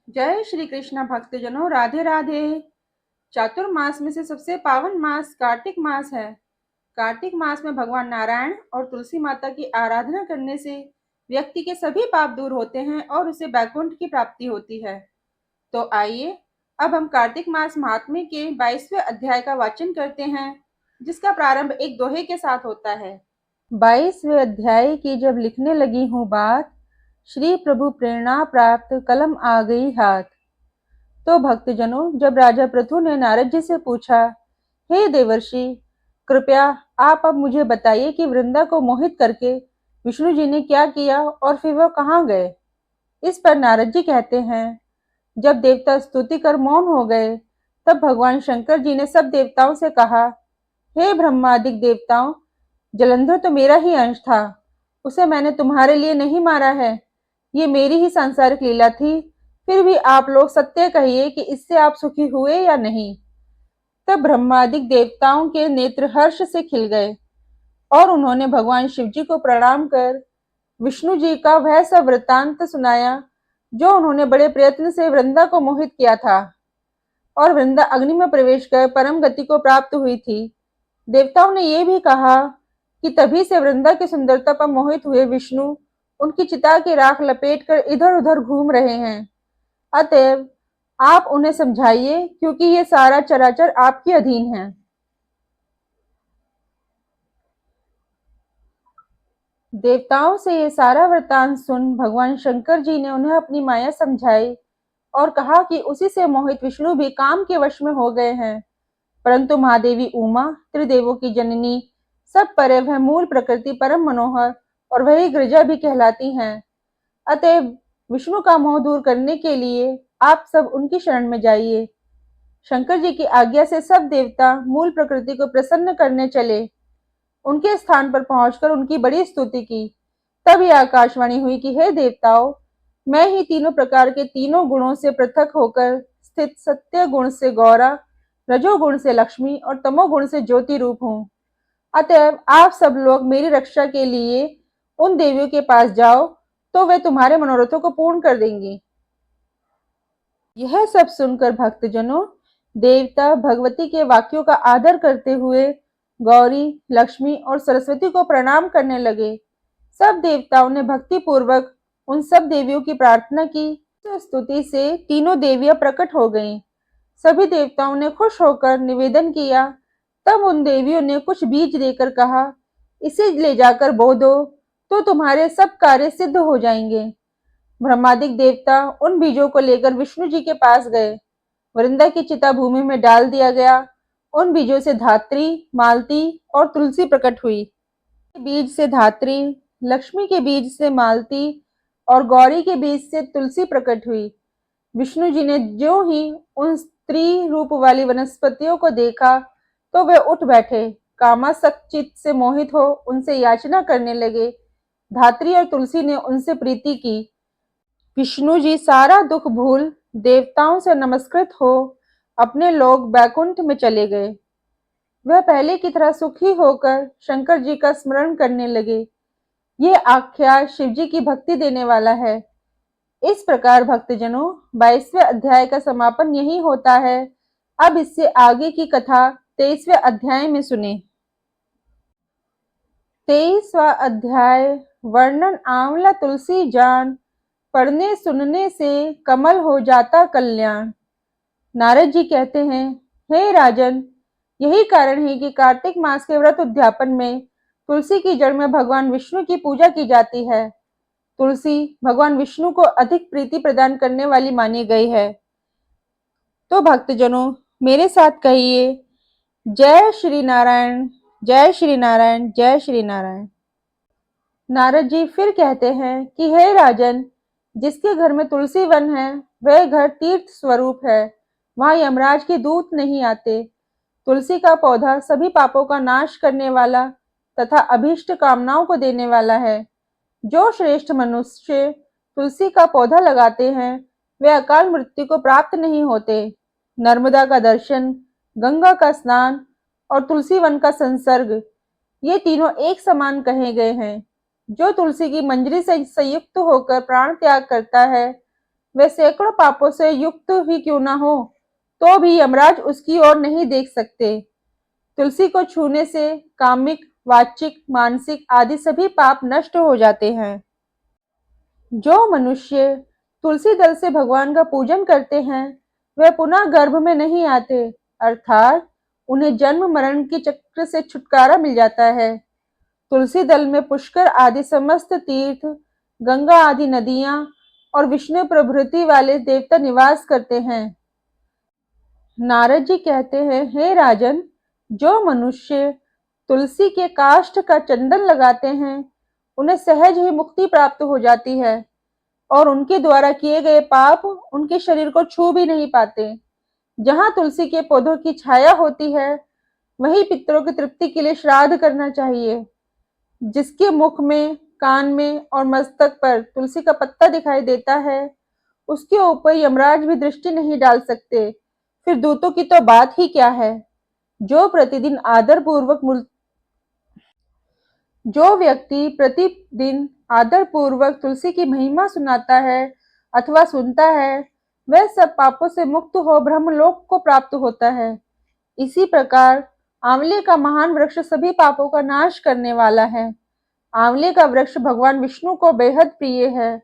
जय श्री कृष्ण भक्तजनों, राधे राधे। चातुर्मास में से सबसे पावन मास कार्तिक मास है। कार्तिक मास में भगवान नारायण और तुलसी माता की आराधना करने से व्यक्ति के सभी पाप दूर होते हैं और उसे बैकुंठ की प्राप्ति होती है। तो आइए अब हम कार्तिक मास महात्म्य के 22वें अध्याय का वाचन करते हैं, जिसका प्रारंभ एक दोहे के साथ होता है। 22वें अध्याय की जब लिखने लगी हूँ बात, श्री प्रभु प्रेरणा प्राप्त कलम आ गई हाथ। तो भक्तजनों, जब राजा पृथु ने नारद जी से पूछा, हे देवर्षि, कृपया आप अब मुझे बताइए कि वृंदा को मोहित करके विष्णु जी ने क्या किया और फिर वह कहाँ गए। इस पर नारद जी कहते हैं, जब देवता स्तुति कर मौन हो गए, तब भगवान शंकर जी ने सब देवताओं से कहा, हे ब्रह्मादिक देवताओं, जलंधर तो मेरा ही अंश था, उसे मैंने तुम्हारे लिए नहीं मारा है, ये मेरी ही सांसारिक लीला थी। फिर भी आप लोग सत्य कहिए कि इससे आप सुखी हुए या नहीं। तब ब्रह्मादिक देवताओं के नेत्र हर्ष से खिल गए और उन्होंने भगवान शिव जी को प्रणाम कर विष्णु जी का वह सब वृत्तांत सुनाया, जो उन्होंने बड़े प्रयत्न से वृंदा को मोहित किया था और वृंदा अग्नि में प्रवेश कर परम गति को प्राप्त हुई थी। देवताओं ने यह भी कहा कि तभी से वृंदा की सुंदरता पर मोहित हुए विष्णु उनकी चिता की राख लपेट कर इधर उधर घूम रहे हैं। अतएव आप उन्हें समझाइए, क्योंकि ये सारा चराचर आपके अधीन है। देवताओं से ये सारा वृतांत सुन भगवान शंकर जी ने उन्हें अपनी माया समझाई और कहा कि उसी से मोहित विष्णु भी काम के वश में हो गए हैं। परंतु महादेवी उमा, त्रिदेवों की जननी, सब परे वह मूल प्रकृति परम मनोहर और वही गिरिजा भी कहलाती हैं। अतएव विष्णु का मोह दूर करने के लिए आप सब उनकी शरण में जाइए। शंकर जी की आज्ञा से सब देवता मूल प्रकृति को प्रसन्न करने चले। उनके स्थान पर पहुंचकर उनकी बड़ी स्तुति की। तब यह आकाशवाणी हुई कि हे देवताओं, मैं ही तीनों प्रकार के तीनों गुणों से पृथक होकर स्थित सत्य गुण से गौरा, रजोगुण से लक्ष्मी और तमोगुण से ज्योति रूप हूँ। अतएव आप सब लोग मेरी रक्षा के लिए उन देवियों के पास जाओ, तो वे तुम्हारे मनोरथों को पूर्ण कर देंगी। यह सब सुनकर भक्तजनों, देवता भगवती के वाक्यों का आदर करते हुए गौरी, लक्ष्मी और सरस्वती को प्रणाम करने लगे। सब देवताओं ने भक्ति पूर्वक उन सब देवियों की प्रार्थना की। स्तुति से तीनों देवियां प्रकट हो गईं। सभी देवताओं ने खुश होकर निवेदन किया। तब उन देवियों ने कुछ बीज देकर कहा, इसे ले जाकर बो दो, तो तुम्हारे सब कार्य सिद्ध हो जाएंगे। ब्रह्मादिक देवता उन बीजों को लेकर विष्णु जी के पास गए। वृंदा की चिता भूमि में डाल दिया गया। उन बीजों से धात्री, मालती और तुलसी प्रकट हुई। बीज से धात्री, लक्ष्मी के बीज से मालती और गौरी के बीज से तुलसी प्रकट हुई। विष्णु जी ने ज्यों ही उन स्त्री रूप वाली वनस्पतियों को देखा, तो वे उठ बैठे, कामासक्त चित्त से मोहित हो उनसे याचना करने लगे। धात्री और तुलसी ने उनसे प्रीति की। विष्णु जी सारा दुख भूल देवताओं से नमस्कृत हो अपने लोक बैकुंठ में चले गए। वह पहले की तरह सुखी होकर शंकर जी का स्मरण करने लगे। ये आख्या शिव जी की भक्ति देने वाला है। इस प्रकार भक्तजनों, 22वें अध्याय का समापन यही होता है। अब इससे आगे की कथा 23वें अध्याय में सुने। 23वां अध्याय, वर्णन आंवला तुलसी जान, पढ़ने सुनने से कमल हो जाता कल्याण। नारद जी कहते हैं, हे राजन, यही कारण है कि कार्तिक मास के व्रत उद्यापन में तुलसी की जड़ में भगवान विष्णु की पूजा की जाती है। तुलसी भगवान विष्णु को अधिक प्रीति प्रदान करने वाली मानी गई है। तो भक्तजनों, मेरे साथ कहिए, जय श्री नारायण, जय श्री नारायण, जय श्री नारायण। नारद जी फिर कहते हैं कि हे राजन, जिसके घर में तुलसी वन है, वह घर तीर्थ स्वरूप है। वहां यमराज के दूत नहीं आते। तुलसी का पौधा सभी पापों का नाश करने वाला तथा अभीष्ट कामनाओं को देने वाला है। जो श्रेष्ठ मनुष्य तुलसी का पौधा लगाते हैं, वे अकाल मृत्यु को प्राप्त नहीं होते। नर्मदा का दर्शन, गंगा का स्नान और तुलसी वन का संसर्ग, ये तीनों एक समान कहे गए हैं। जो तुलसी की मंजरी से संयुक्त होकर प्राण त्याग करता है, वह सैकड़ों पापों से युक्त ही क्यों ना हो, तो भी यमराज उसकी ओर नहीं देख सकते। तुलसी को छूने से कामिक, वाचिक, मानसिक आदि सभी पाप नष्ट हो जाते हैं। जो मनुष्य तुलसी दल से भगवान का पूजन करते हैं, वह पुनः गर्भ में नहीं आते, अर्थात उन्हें जन्म मरण के चक्र से छुटकारा मिल जाता है। तुलसी दल में पुष्कर आदि समस्त तीर्थ, गंगा आदि नदियां और विष्णु प्रभृति वाले देवता निवास करते हैं। नारद जी कहते हैं, हे राजन, जो मनुष्य तुलसी के काष्ठ का चंदन लगाते हैं, उन्हें सहज ही मुक्ति प्राप्त हो जाती है और उनके द्वारा किए गए पाप उनके शरीर को छू भी नहीं पाते। जहाँ तुलसी के पौधों की छाया होती है, वहीं पितरों की तृप्ति के लिए श्राद्ध करना चाहिए। जिसके मुख में, कान में और मस्तक पर तुलसी का पत्ता दिखाई देता है, उसके ऊपर यमराज भी दृष्टि नहीं डाल सकते, फिर दूतों की तो बात ही क्या है। जो प्रतिदिन आदर पूर्वक जो व्यक्ति प्रतिदिन आदर पूर्वक तुलसी की महिमा सुनाता है अथवा सुनता है, वह सब पापों से मुक्त हो ब्रह्मलोक को प्राप्त होता है। इसी प्रकार आंवले का महान वृक्ष सभी पापों का नाश करने वाला है। आंवले का वृक्ष भगवान विष्णु को बेहद प्रिय है।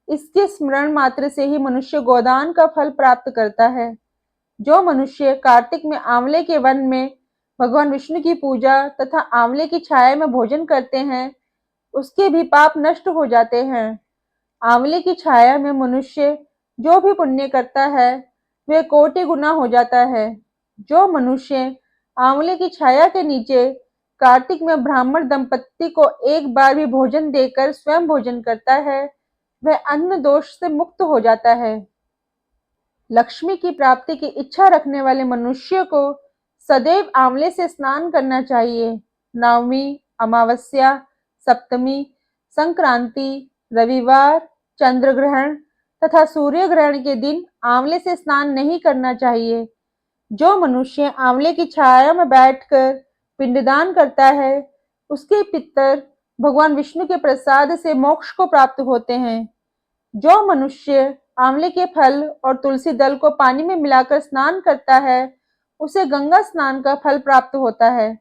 इसके स्मरण मात्र से ही मनुष्य गोदान का फल प्राप्त करता है। जो मनुष्य कार्तिक में आंवले के वन में भगवान विष्णु की पूजा तथा आंवले की छाया में भोजन करते हैं, उसके भी पाप नष्ट हो जाते हैं। आंवले की छाया में मनुष्य जो भी पुण्य करता है, वह कोटि गुना हो जाता है। जो मनुष्य आंवले की छाया के नीचे कार्तिक में ब्राह्मण दंपत्ति को एक बार भी भोजन देकर स्वयं भोजन करता है, वह अन्न दोष से मुक्त हो जाता है। लक्ष्मी की प्राप्ति की इच्छा रखने वाले मनुष्य को सदैव आंवले से स्नान करना चाहिए। नवमी, अमावस्या, सप्तमी, संक्रांति, रविवार, चंद्र ग्रहण तथा सूर्य ग्रहण के दिन आंवले से स्नान नहीं करना चाहिए। जो मनुष्य आंवले की छाया में बैठकर पिंडदान करता है, उसके पितर भगवान विष्णु के प्रसाद से मोक्ष को प्राप्त होते हैं। जो मनुष्य आंवले के फल और तुलसी दल को पानी में मिलाकर स्नान करता है, उसे गंगा स्नान का फल प्राप्त होता है।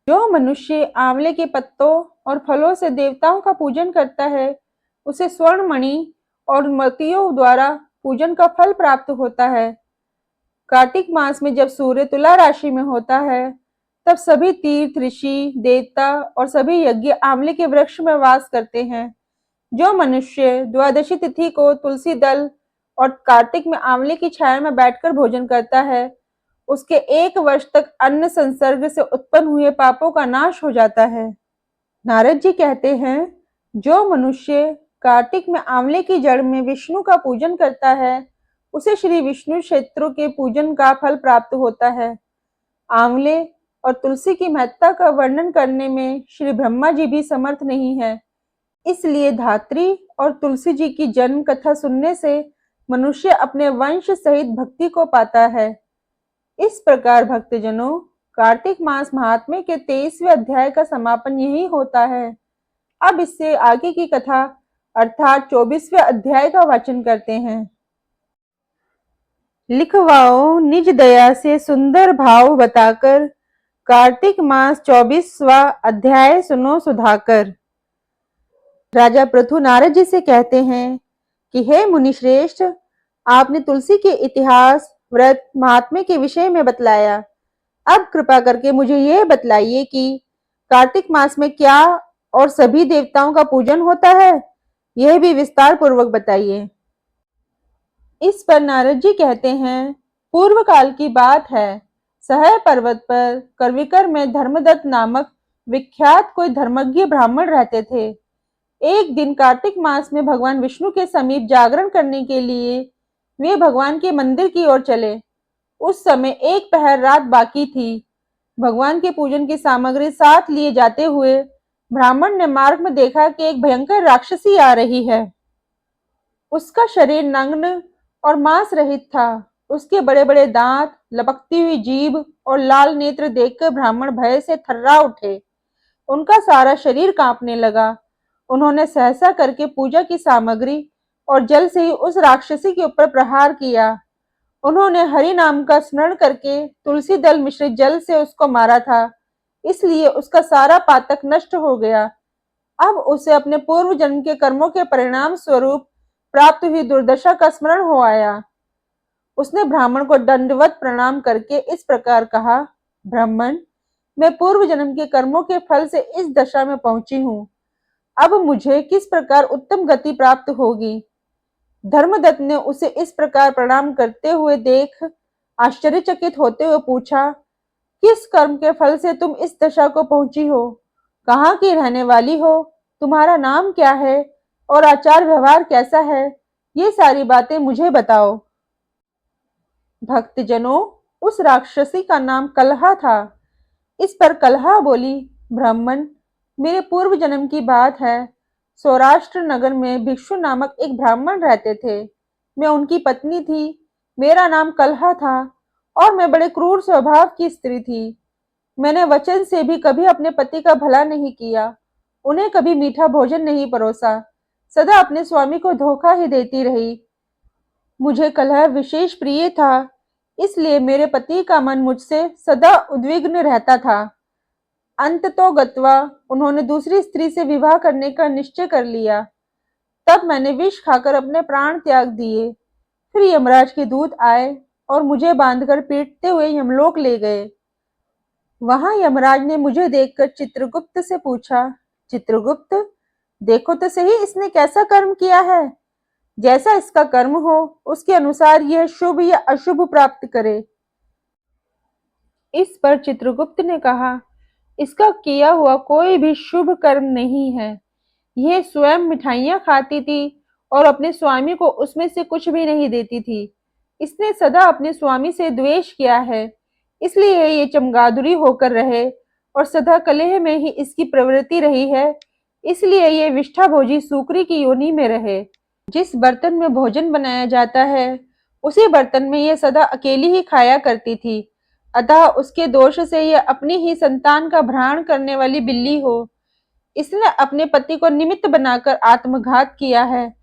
जो मनुष्य आंवले के पत्तों और फलों से देवताओं का पूजन करता है, उसे स्वर्ण मणि और मोतियों द्वारा पूजन का फल प्राप्त होता है। कार्तिक मास में जब सूर्य तुला राशि में होता है, तब सभी तीर्थ, ऋषि, देवता और सभी यज्ञ आंवले के वृक्ष में वास करते हैं। जो मनुष्य द्वादशी तिथि को तुलसी दल और कार्तिक में आंवले की छाया में बैठकर भोजन करता है, उसके 1 वर्ष तक अन्न संसर्ग से उत्पन्न हुए पापों का नाश हो जाता है। नारद जी कहते हैं, जो मनुष्य कार्तिक में आंवले की जड़ में विष्णु का पूजन करता है, उसे श्री विष्णु क्षेत्रों के पूजन का फल प्राप्त होता है। आंवले और तुलसी की महत्ता का वर्णन करने में श्री ब्रह्मा जी भी समर्थ नहीं है। इसलिए धात्री और तुलसी जी की जन्म कथा सुनने से मनुष्य अपने वंश सहित भक्ति को पाता है। इस प्रकार भक्तजनों, कार्तिक मास महात्म्य के 23वें अध्याय का समापन यही होता है। अब इससे आगे की कथा अर्थात 24वें अध्याय का वाचन करते हैं। लिखवाओ निज दया से सुंदर भाव बताकर, कार्तिक मास 24वां अध्याय सुनो सुधाकर। राजा पृथु नारद जी से कहते हैं कि हे मुनि श्रेष्ठ, आपने तुलसी के इतिहास, व्रत, महात्म्य के विषय में बतलाया। अब कृपा करके मुझे यह बतलाइए कि कार्तिक मास में क्या और सभी देवताओं का पूजन होता है, यह भी विस्तार पूर्वक बताइए। इस पर नारद जी कहते हैं, पूर्व काल की बात है। सहय पर्वत पर करविकर में धर्मदत्त नामक विख्यात कोई धर्मज्ञ ब्राह्मण रहते थे। एक दिन कार्तिक मास में भगवान विष्णु के समीप जागरण करने के लिए वे भगवान के मंदिर की ओर चले। उस समय एक पहर रात बाकी थी। भगवान के पूजन की सामग्री साथ लिए जाते हुए ब्राह्मण ने मार्ग में देखा कि एक भयंकर राक्षसी आ रही है। उसका शरीर नग्न और मांस रहित था। उसके बड़े बड़े दांत, लपकती हुई जीभ और लाल नेत्र देखकर ब्राह्मण भय से थर्रा उठे। उनका सारा शरीर कांपने लगा। उन्होंने सहसा करके पूजा की सामग्री और जल से ही उस राक्षसी के ऊपर प्रहार किया। उन्होंने हरि नाम का स्मरण करके तुलसी दल मिश्रित जल से उसको मारा था, इसलिए उसका सारा पातक नष्ट हो गया। अब उसे अपने पूर्व जन्म के कर्मों के परिणाम स्वरूप प्राप्त हुई दुर्दशा का स्मरण हो आया। उसने ब्राह्मण को दंडवत प्रणाम करके इस प्रकार कहा, ब्राह्मण, मैं पूर्व जन्म के कर्मों के फल से इस दशा में पहुंची हूँ। अब मुझे किस प्रकार उत्तम गति प्राप्त होगी? धर्मदत्त ने उसे इस प्रकार प्रणाम करते हुए देख आश्चर्यचकित होते हुए पूछा, किस कर्म के फल से तुम इस दशा को पहुंची हो? कहाँ की रहने वाली हो? तुम्हारा नाम क्या है और आचार व्यवहार कैसा है? ये सारी बातें मुझे बताओ। भक्तजनों, उस राक्षसी का नाम कलहा था। इस पर कलहा बोली, ब्राह्मण, मेरे पूर्व जन्म की बात है। सौराष्ट्र नगर में भिक्षु नामक एक ब्राह्मण रहते थे। मैं उनकी पत्नी थी। मेरा नाम कलहा था और मैं बड़े क्रूर स्वभाव की स्त्री थी। मैंने वचन से भी कभी अपने पति का भला नहीं किया, उन्हें कभी मीठा भोजन नहीं परोसा, सदा अपने स्वामी को धोखा ही देती रही। मुझे कलह विशेष प्रिय था, इसलिए मेरे पति का मन मुझसे सदा उद्विग्न रहता था। अंततोगत्वा उन्होंने दूसरी स्त्री से विवाह करने का निश्चय कर लिया। तब मैंने विष खाकर अपने प्राण त्याग दिए। फिर यमराज के दूत आए और मुझे बांधकर पीटते हुए यमलोक ले गए। वहां यमराज ने मुझे देखकर चित्रगुप्त से पूछा, चित्रगुप्त, देखो तो सही इसने कैसा कर्म किया है। जैसा इसका कर्म हो उसके अनुसार यह शुभ या अशुभ प्राप्त करे। इस पर चित्रगुप्त ने कहा, इसका किया हुआ कोई भी शुभ कर्म नहीं है। यह स्वयं मिठाइयां खाती थी और अपने स्वामी को उसमें से कुछ भी नहीं देती थी। इसने सदा अपने स्वामी से द्वेष किया है, इसलिए ये चमगादुरी होकर रहे और सदा कलह में ही इसकी प्रवृत्ति रही है, इसलिए ये विष्ठाभोजी सूकरी की योनि में रहे। जिस बर्तन में भोजन बनाया जाता है उसी बर्तन में यह सदा अकेली ही खाया करती थी। अतः उसके दोष से यह अपनी ही संतान का भ्रण करने वाली बिल्ली हो। इसने अपने पति को निमित्त बनाकर आत्मघात किया है,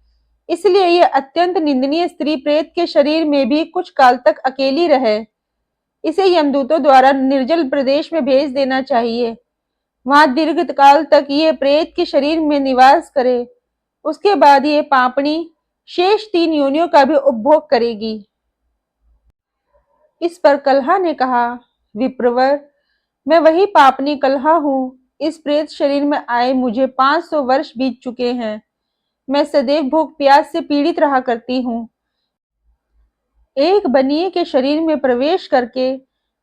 इसलिए यह अत्यंत निंदनीय स्त्री प्रेत के शरीर में भी कुछ काल तक अकेली रहे। इसे यमदूतों द्वारा निर्जल प्रदेश में भेज देना चाहिए। वहां दीर्घ काल तक ये प्रेत के शरीर में निवास करे। उसके बाद ये पापणी शेष 3 योनियों का भी उपभोग करेगी। इस पर कलहा ने कहा, विप्रवर, मैं वही पापनी कलहा हूँ। इस प्रेत शरीर में आए मुझे 500 वर्ष बीत चुके हैं। मैं सदैव भूख प्यास से पीड़ित रहा करती हूँ। एक बनिए के शरीर में प्रवेश करके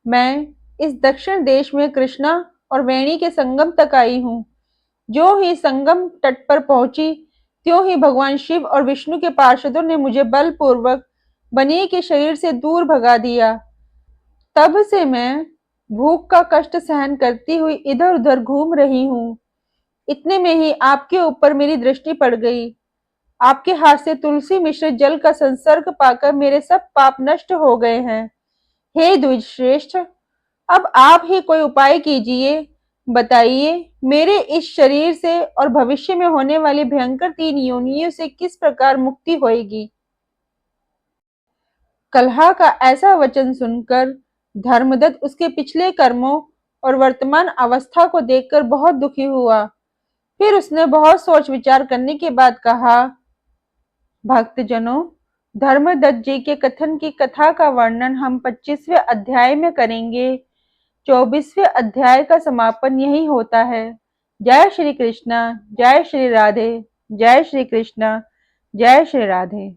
मैं इस दक्षिण देश में कृष्णा और वेणी के संगम तक आई हूँ। जो ही संगम तट पर पहुंची, त्यों ही भगवान शिव और विष्णु के पार्षदों ने मुझे बलपूर्वक बनिए के शरीर से दूर भगा दिया। तब से मैं भूख का कष्ट सहन करती हुई इधर उधर घूम रही हूँ। इतने में ही आपके ऊपर मेरी दृष्टि पड़ गई। आपके हाथ से तुलसी मिश्रित जल का संसर्ग पाकर मेरे सब पाप नष्ट हो गए हैं। हे द्विज श्रेष्ठ, अब आप ही कोई उपाय कीजिए। बताइए, मेरे इस शरीर से और भविष्य में होने वाली भयंकर 3 योनियों से किस प्रकार मुक्ति होएगी। कलहा का ऐसा वचन सुनकर धर्मदत्त उसके पिछले कर्मों और वर्तमान अवस्था को देखकर बहुत दुखी हुआ। फिर उसने बहुत सोच विचार करने के बाद कहा, भक्तजनों, धर्मदत्त जी के कथन की कथा का वर्णन हम 25वें अध्याय में करेंगे। 24वें अध्याय का समापन यही होता है। जय श्री कृष्णा, जय श्री राधे, जय श्री कृष्णा, जय श्री राधे।